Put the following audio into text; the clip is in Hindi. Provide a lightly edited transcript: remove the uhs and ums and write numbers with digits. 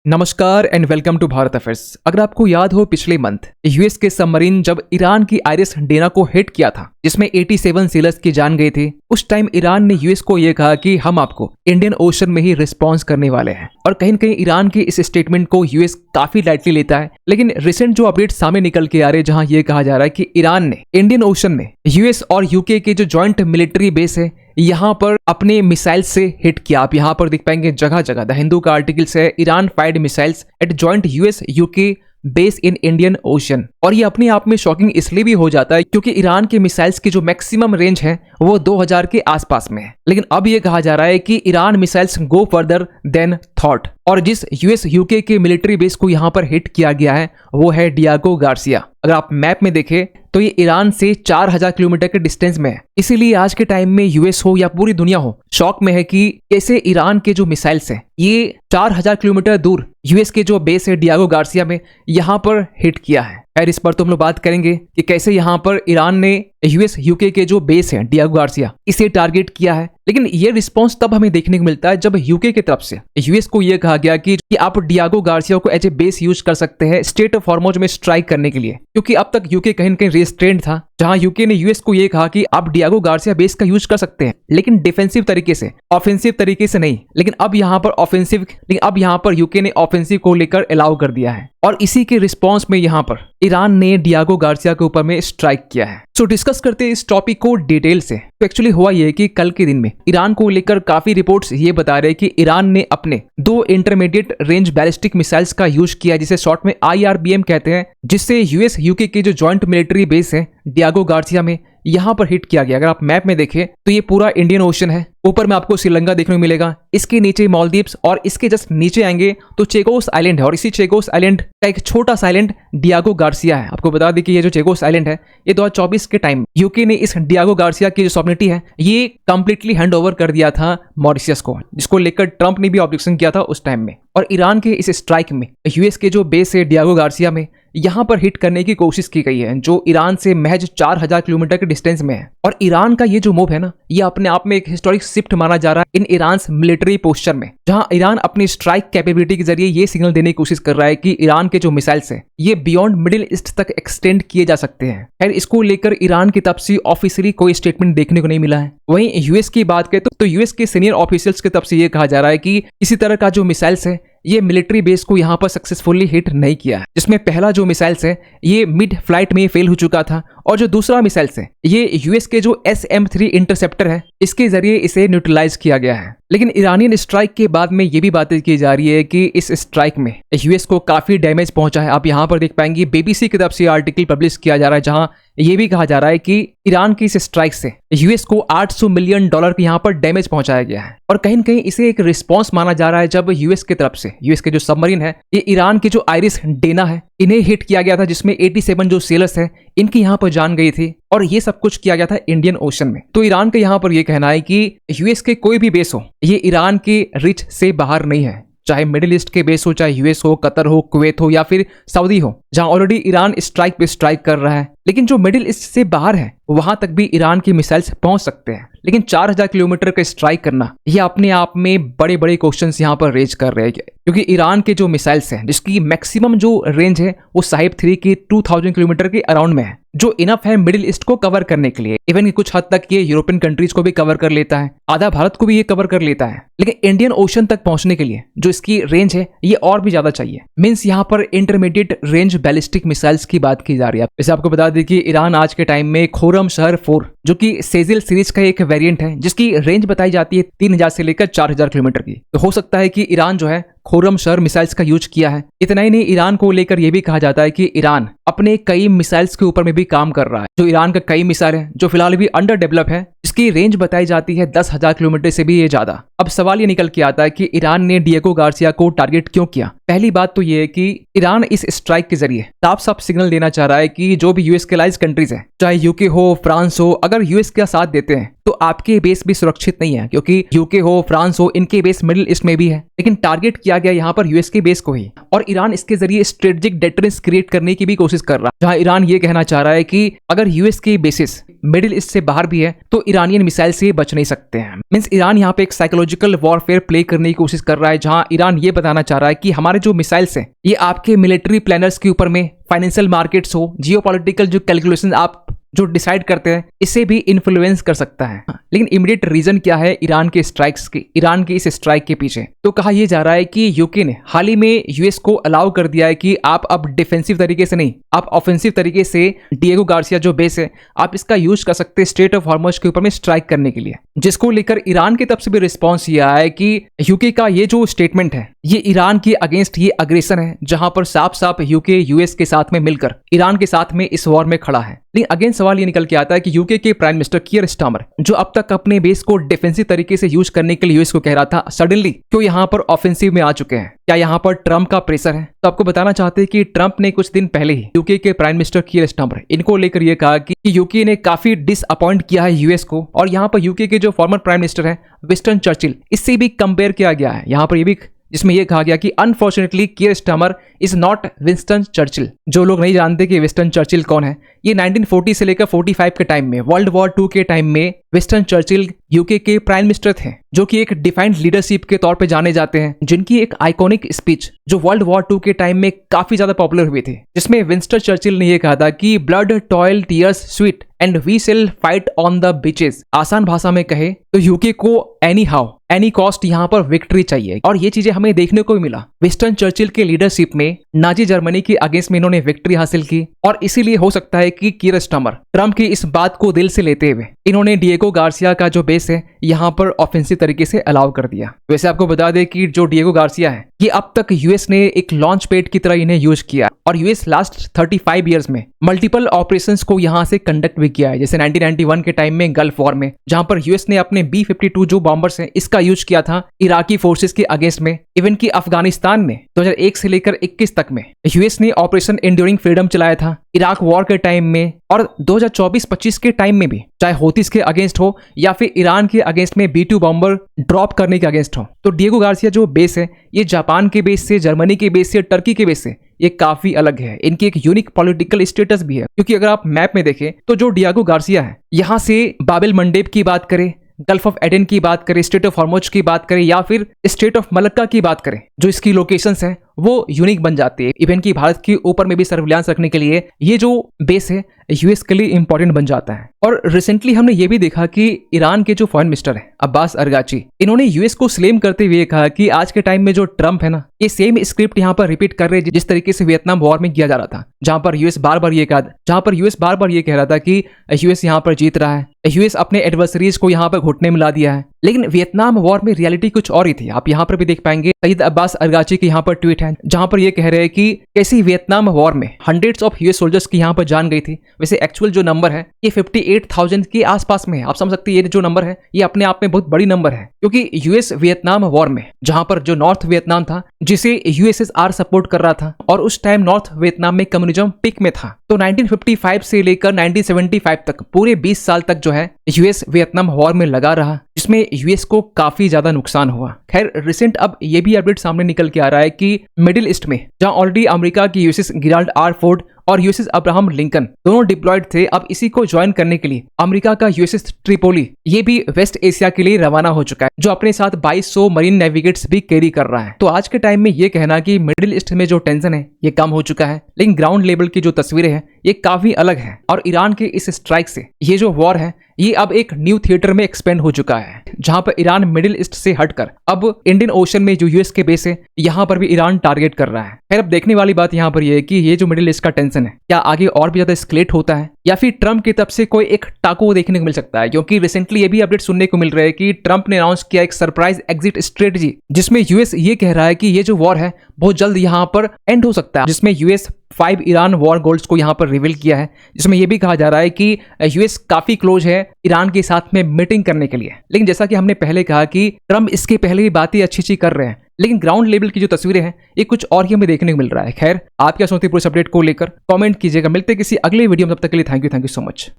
नमस्कार and welcome to Bharat affairs. अगर आपको याद हो पिछले मंथ यूएस के सबमरीन जब ईरान की आइरिस डेना को हिट किया था जिसमें 87 सेलर्स की जान गई थी, उस टाइम ईरान ने यूएस को यह कहा कि हम आपको इंडियन ओशन में ही रिस्पॉन्स करने वाले हैं। और कहीं न कहीं ईरान के इस स्टेटमेंट को यूएस काफी लाइटली लेता है। लेकिन रिसेंट जो अपडेट सामने निकल के आ रहे हैं जहां यह कहा जा रहा है कि ईरान ने इंडियन ओशन में यूएस और यूके के जो ज्वाइंट मिलिट्री बेस है यहाँ पर अपने मिसाइल से हिट किया। आप यहाँ पर देख पाएंगे जगह जगह द हिंदू का आर्टिकल्स है, Iran fired missiles at joint US UK base in Indian Ocean. और ये अपने आप में शॉकिंग इसलिए भी हो जाता है क्योंकि ईरान के मिसाइल्स की जो मैक्सिमम रेंज है वो 2000 के आसपास में है। लेकिन अब ये कहा जा रहा है कि Iran missiles go further than thought. और जिस यूएस यूके के मिलिट्री बेस को यहाँ पर हिट किया गया है वो है डियागो गार्सिया। अगर आप मैप में देखें तो ये ईरान से 4000 किलोमीटर के डिस्टेंस में है। इसीलिए आज के टाइम में यूएस हो या पूरी दुनिया हो शॉक में है कि कैसे ईरान के जो मिसाइल्स हैं ये 4000 किलोमीटर दूर यूएस के जो बेस है डियागो गार्सिया में यहाँ पर हिट किया है। खैर इस पर तो हम लोग बात करेंगे कि कैसे यहाँ पर ईरान ने यूएस यूके के जो बेस है डियागो गार्सिया इसे टारगेट किया है। लेकिन ये रिस्पांस तब हमें देखने को मिलता है जब यूके की तरफ से यूएस को यह कहा गया कि आप डियागो गार्सिया को एज ए बेस यूज कर सकते हैं स्टेट ऑफ हॉर्मुज में स्ट्राइक करने के लिए, क्योंकि अब तक यूके कहीं न कहीं रेस्ट्रेंड था जहां यूके ने यूएस को यह कहा कि आप डियागो गार्सिया बेस का यूज कर सकते हैं लेकिन डिफेंसिव तरीके से, ऑफेंसिव तरीके से नहीं। लेकिन अब यहाँ पर यूके ने ऑफेंसिव को लेकर अलाउ कर दिया है और इसी के रिस्पॉन्स में यहाँ पर ईरान ने डियागो गार्सिया के ऊपर में स्ट्राइक किया है। सो डिस्कस करते हैं इस टॉपिक को डिटेल से। तो एक्चुअली हुआ ये कि कल के दिन में ईरान को लेकर काफी रिपोर्ट्स ये बता रहे हैं कि ईरान ने अपने 2 इंटरमीडिएट रेंज बैलिस्टिक मिसाइल्स का यूज किया जिसे शॉर्ट में IRBM कहते हैं, जिससे यूएस यूके के जो ज्वाइंट मिलिट्री बेस है डियागो गार्सिया में यहाँ पर हिट किया गया। अगर आप मैप में देखें तो ये पूरा इंडियन ओशन है। ऊपर में आपको श्रीलंका देखने को मिलेगा, इसके नीचे मालदीव्स और इसके जस्ट नीचे आएंगे तो चेगोस आइलैंड है और इसी चेगोस आइलैंड का एक छोटा सा आइलैंड डियागो गार्सिया है। आपको बता दें कि ये जो चेगोस आइलैंड है ये 2024 के टाइम यूके ने इस डियागो गार्सिया की जो सॉवरेनिटी है ये कंप्लीटली हैंड ओवर कर दिया था मॉरिशस को, जिसको लेकर ट्रंप ने भी ऑब्जेक्शन किया था उस टाइम में। और ईरान के इस स्ट्राइक में यूएस के जो बेस है डियागो गार्सिया में यहाँ पर हिट करने की कोशिश की गई है जो ईरान से महज 4000 किलोमीटर के डिस्टेंस में है। और ईरान का ये जो मूव है ना ये अपने आप में एक हिस्टोरिक शिफ्ट माना जा रहा है इन ईरान मिलिट्री पोस्चर में, जहां ईरान अपनी स्ट्राइक कैपेबिलिटी के जरिए ये सिग्नल देने की कोशिश कर रहा है कि ईरान के जो मिसाइल्स हैं ये बियॉन्ड मिडिल ईस्ट तक एक्सटेंड किए जा सकते हैं। खैर इसको लेकर ईरान की तरफ से ऑफिशियली कोई स्टेटमेंट देखने को नहीं मिला है। वहीं यूएस की बात करें तो यूएस के सीनियर ऑफिशियल्स की तरफ से ये कहा जा रहा है कि इसी तरह का जो मिसाइल्स है ये मिलिट्री बेस को यहाँ पर सक्सेसफुली हिट नहीं किया है, जिसमें पहला जो मिसाइल्स है ये मिड फ्लाइट में फेल हो चुका था और जो दूसरा मिसाइल्स है ये यूएस के जो SM-3 इंटरसेप्टर है इसके जरिए इसे न्यूट्रलाइज किया गया है। लेकिन ईरानियन स्ट्राइक के बाद में ये भी बातें की जा रही है कि इस स्ट्राइक में यूएस को काफी डैमेज पहुंचा है। आप यहाँ पर देख पाएंगे BBC की तरफ से आर्टिकल पब्लिश किया जा रहा है जहां ये भी कहा जा रहा है कि ईरान की इस स्ट्राइक से यूएस को $800 मिलियन की यहाँ पर डैमेज पहुंचाया गया है। और कहीं न कहीं इसे एक रिस्पॉन्स माना जा रहा है जब यूएस की तरफ से यूएस के जो सबमरीन है ये ईरान की जो आइरिस डेना है इन्हें हिट किया गया था, जिसमें 87 जो सेलर्स है इनकी यहाँ पर जान गई थी और ये सब कुछ किया गया था इंडियन ओशन में। तो ईरान का यहाँ पर ये कहना है कि यूएस के कोई भी बेस हो ये ईरान के रिच से बाहर नहीं है, चाहे मिडिल ईस्ट के बेस हो, चाहे यूएस हो, कतर हो, कुवैत हो या फिर सऊदी हो, जहां ऑलरेडी ईरान स्ट्राइक पे स्ट्राइक कर रहा है। लेकिन जो मिडिल ईस्ट से बाहर है वहां तक भी ईरान की मिसाइल्स पहुंच सकते हैं। लेकिन 4000 किलोमीटर का स्ट्राइक करना यह अपने आप में बड़े बड़े क्वेश्चंस यहाँ पर रेज कर रहे हैं, क्योंकि ईरान के जो मिसाइल्स हैं जिसकी मैक्सिमम जो रेंज है वो साहिब-3 की 2000 किलोमीटर के अराउंड में है, जो इनफ है मिडिल ईस्ट को कवर करने के लिए। इवन कुछ हद तक ये यूरोपियन कंट्रीज को भी कवर कर लेता है, आधा भारत को भी ये कवर कर लेता है। लेकिन इंडियन ओशन तक पहुंचने के लिए जो इसकी रेंज है ये और भी ज्यादा चाहिए। मीन्स यहाँ पर इंटरमीडिएट रेंज बैलिस्टिक मिसाइल्स की बात की जा रही है। जैसे आपको बता दें कि ईरान आज के टाइम में खोरमशहर 4 जो कि सेजिल सीरीज का एक वेरिएंट है जिसकी रेंज बताई जाती है 3000 से लेकर 4000 किलोमीटर की। तो हो सकता है कि ईरान जो है खोरमशहर मिसाइल्स का यूज किया है। इतना ही नहीं, ईरान को लेकर यह भी कहा जाता है कि ईरान अपने कई मिसाइल्स के ऊपर में भी काम कर रहा है। जो ईरान का कई मिसाइल है जो फिलहाल भी अंडर डेवलप है, इसकी रेंज बताई जाती है 10,000 किलोमीटर से भी ये ज्यादा। अब सवाल ये निकल के आता है कि ईरान ने डिएगो गार्सिया को टारगेट क्यों किया। पहली बात तो ये है कि ईरान इस स्ट्राइक के जरिए साफ साफ सिग्नल देना चाह रहा है कि जो भी यूएस के अलाइज कंट्रीज है, चाहे यूके हो, फ्रांस हो, अगर यूएस का साथ देते हैं तो आपके बेस भी सुरक्षित नहीं है, क्योंकि यूके हो, फ्रांस हो, इनके बेस मिडिल ईस्ट में भी है। लेकिन टारगेट किया गया यहाँ पर यूएस के बेस को ही, और ईरान इसके जरिए स्ट्रेटेजिक डेटरेंस क्रिएट करने की भी कोशिश कोशिश कर रहा है, जहां ईरान ये कहना चाह रहा है कि अगर यूएस के बेसिस मिडिल ईस्ट से बाहर भी है तो ईरानियन मिसाइल से बच नहीं सकते हैं। मींस ईरान यहाँ पे एक साइकोलॉजिकल वॉरफेयर प्ले करने की कोशिश कर रहा है, जहां ईरान ये बताना चाह रहा है कि हमारे जो मिसाइल्स हैं ये आपके मिलिट्री प्लानर्स के ऊपर में, फाइनेंशियल मार्केट्स हो, जियोपॉलिटिकल जो कैलकुलेशन आप जो डिसाइड करते हैं, इसे भी इन्फ्लुएंस कर सकता है। लेकिन इमीडिएट रीजन क्या है ईरान के स्ट्राइक्स की, ईरान के इस स्ट्राइक के पीछे? तो कहा यह जा रहा है कि यूके ने हाल ही में यूएस को अलाउ कर दिया है कि आप अब डिफेंसिव तरीके से नहीं, आप ऑफेंसिव तरीके से डिएगो गार्सिया जो बेस है आप इसका यूज कर सकते हैं स्ट्रेट ऑफ हॉर्मुज के ऊपर में स्ट्राइक करने के लिए, जिसको लेकर ईरान की तरफ से भी रिस्पॉन्स ये आया है कि यूके का ये जो स्टेटमेंट है ये ईरान के अगेंस्ट ये अग्रेशन है, जहां पर साफ साफ यूके यूएस के साथ में मिलकर ईरान के साथ में इस वॉर में खड़ा है। लेकिन अगेन सवाल ये निकल के आता है कि यूके के प्राइम मिनिस्टर कीयर स्टारमर, जो अब तक अपने बेस को डिफेंसिव तरीके से यूज करने के लिए यूएस को कह रहा था, सडनली क्यों यहाँ पर ऑफेंसिव में आ चुके हैं? क्या यहाँ पर ट्रंप का प्रेशर है? तो आपको बताना चाहते हैं कि ट्रंप ने कुछ दिन पहले ही यूके के प्राइम मिनिस्टर कीयर स्टारमर इनको लेकर यह कहा कि यूके ने काफी डिसअपॉइंट किया है यूएस को, और यहाँ पर यूके के जो फॉर्मर प्राइम मिनिस्टर है विंस्टन चर्चिल, इससे भी कंपेयर किया गया है यहाँ पर, ये भी जिसमें यह कहा गया कि unfortunately Keir Starmer is not Winston Churchill. जो लोग नहीं जानते कि विंस्टन चर्चिल कौन है, ये 1940 से लेकर 45 के टाइम में, वर्ल्ड वॉर 2 के टाइम में विंस्टन चर्चिल यूके के प्राइम मिनिस्टर थे, जो कि एक डिफाइंड लीडरशिप के तौर पे जाने जाते हैं, जिनकी एक आइकॉनिक स्पीच जो वर्ल्ड वॉर 2 के टाइम में काफी ज्यादा पॉपुलर हुई थी, जिसमें विंस्टन चर्चिल ने यह कहा था कि blood toil tears sweat and we shall fight on the beaches. आसान भाषा में कहे तो यूके को एनी हाउ एनी कॉस्ट यहाँ पर विक्ट्री चाहिए, और ये चीजें हमें देखने को भी मिला। विंस्टन चर्चिल के लीडरशिप में नाजी जर्मनी के अगेंस्ट में इन्होंने विक्ट्री हासिल की, और इसीलिए हो सकता है कि कीयर स्टारमर ट्रंप की इस बात को दिल से लेते हुए इन्होंने डिएगो गार्सिया का जो बेस है यहाँ पर ऑफेंसिव तरीके से अलाउ कर दिया। वैसे आपको बता दें कि जो डिएगो गार्सिया है ये अब तक यूएस ने एक लॉन्च पैड की तरह इन्हें यूज किया, और यूएस लास्ट 35 इयर्स में मल्टीपल ऑपरेशंस को यहाँ से कंडक्ट भी किया है, जैसे 1991 के टाइम में गल्फ वॉर में, जहां पर यूएस ने अपने B-52 जो बॉम्बर्स हैं इसका यूज किया था इराकी फोर्सेस के अगेंस्ट में। इवन की अफगानिस्तान में 2001 से लेकर 21 तक में यूएस ने ऑपरेशन एंड्यूरिंग फ्रीडम चलाया था, इराक वॉर के टाइम में, और 2024-25 के टाइम में भी, चाहे होतीस के अगेंस्ट हो या फिर ईरान के अगेंस्ट में B-2 बॉम्बर ड्रॉप करने के अगेंस्ट हो। तो डिएगो गार्सिया जो बेस है ये जापान के बेस से, जर्मनी के बेस से, टर्की के बेस से ये काफी अलग है। इनकी एक यूनिक पॉलिटिकल स्टेटस भी है, क्योंकि अगर आप मैप में देखें तो जो डिएगो गार्सिया है यहाँ से बाबेल मंडेब की बात करें, गल्फ ऑफ एडन की बात करें, स्ट्रेट ऑफ हॉर्मुज की बात करें, या फिर स्ट्रेट ऑफ मलक्का की बात करें, जो इसकी लोकेशंस हैं वो यूनिक बन जाती है। इवन की भारत के ऊपर में भी सर्विलांस रखने के लिए ये जो बेस है यूएस के लिए इंपॉर्टेंट बन जाता है। और रिसेंटली हमने ये भी देखा कि ईरान के जो फॉरेन मिनिस्टर है अब्बास अरगाची, इन्होंने यूएस को स्लेम करते हुए कहा कि आज के टाइम में जो ट्रंप है ना, ये सेम स्क्रिप्ट यहाँ पर रिपीट कर रहे हैं जिस तरीके से वियतनाम वॉर में किया जा रहा था, जहां पर यूएस बार बार ये कह रहा था कि यूएस यहाँ पर जीत रहा है, यूएस अपने एडवर्सरीज को यहाँ पर घुटने में ला दिया है। लेकिन वियतनाम वॉर में रियलिटी कुछ और ही थी। आप यहाँ पर भी देख पाएंगे सईद अब्बास अरगाची की यहाँ पर ट्वीट है, जहां पर ये कह रहे हैं कि कैसी वियतनाम वॉर में हंड्रेड्स ऑफ यूएस सोल्जर्स की यहाँ पर जान गई थी। वैसे एक्चुअल जो नंबर है ये 58,000 के आसपास में है। आप समझ सकते हैं ये जो नंबर है ये अपने आप में बहुत बड़ी नंबर है, क्योंकि यूएस वियतनाम वॉर में, जहां पर जो नॉर्थ वियतनाम था जिसे यूएसएसआर सपोर्ट कर रहा था, और उस टाइम नॉर्थ वियतनाम में कम्युनिज्म पिक में था, तो 1955 से लेकर 1975 तक पूरे 20 साल तक जो है यूएस वियतनाम वॉर में लगा रहा, जिसमें यूएस को काफी ज्यादा नुकसान हुआ। खैर रिसेंट अब ये भी अपडेट सामने निकल के आ रहा है कि मिडिल ईस्ट में, जहां ऑलरेडी अमेरिका की यूएसएस गिराल्ड आर फोर्ड और यूएसएस अब्राहम लिंकन दोनों डिप्लॉयड थे, अब इसी को ज्वाइन करने के लिए अमेरिका का यूएसएस ट्रिपोली ये भी वेस्ट एशिया के लिए रवाना हो चुका है, जो अपने साथ 2200 मरीन नेविगेट्स भी कैरी कर रहा है। तो आज के टाइम में ये कहना कि मिडिल ईस्ट में जो टेंशन है ये कम हो चुका है, लेकिन ग्राउंड लेवल की जो तस्वीरें हैं ये काफी अलग है, और ईरान के इस स्ट्राइक से ये जो वॉर है ये अब एक न्यू थिएटर में एक्सपेंड हो चुका है, जहां पर ईरान मिडिल ईस्ट से हटकर अब इंडियन ओशन में जो यूएस के बेस है यहां पर भी ईरान टारगेट कर रहा है। फिर अब देखने वाली बात यहां पर ये है कि ये जो मिडिल ईस्ट का टेंशन है क्या आगे और भी ज्यादा एस्केलेट होता है, या फिर ट्रंप की तरफ से कोई एक टाको देखने को मिल सकता है। क्योंकि रिसेंटली ये भी अपडेट सुनने को मिल रहा है कि ट्रंप ने अनाउंस किया एक सरप्राइज एग्जिट स्ट्रेटजी, जिसमें यूएस ये कह रहा है कि ये जो वॉर है बहुत जल्द यहाँ पर एंड हो सकता है, जिसमें यूएस 5 ईरान वॉर गोल्स को यहाँ पर रिवील किया है, जिसमें यह भी कहा जा रहा है कि यूएस काफी क्लोज है ईरान के साथ में मीटिंग करने के लिए। लेकिन जैसा कि हमने पहले कहा कि ट्रंप इसके पहले भी बातें अच्छी कर रहे हैं, लेकिन ग्राउंड लेवल की जो तस्वीरें हैं ये कुछ और ही हमें देखने को मिल रहा है। खैर आप क्या सोचते हैं पूरे अपडेट को लेकर, कमेंट कीजिएगा। मिलते हैं किसी अगले वीडियो में, तब तक के लिए थैंक यू सो मच।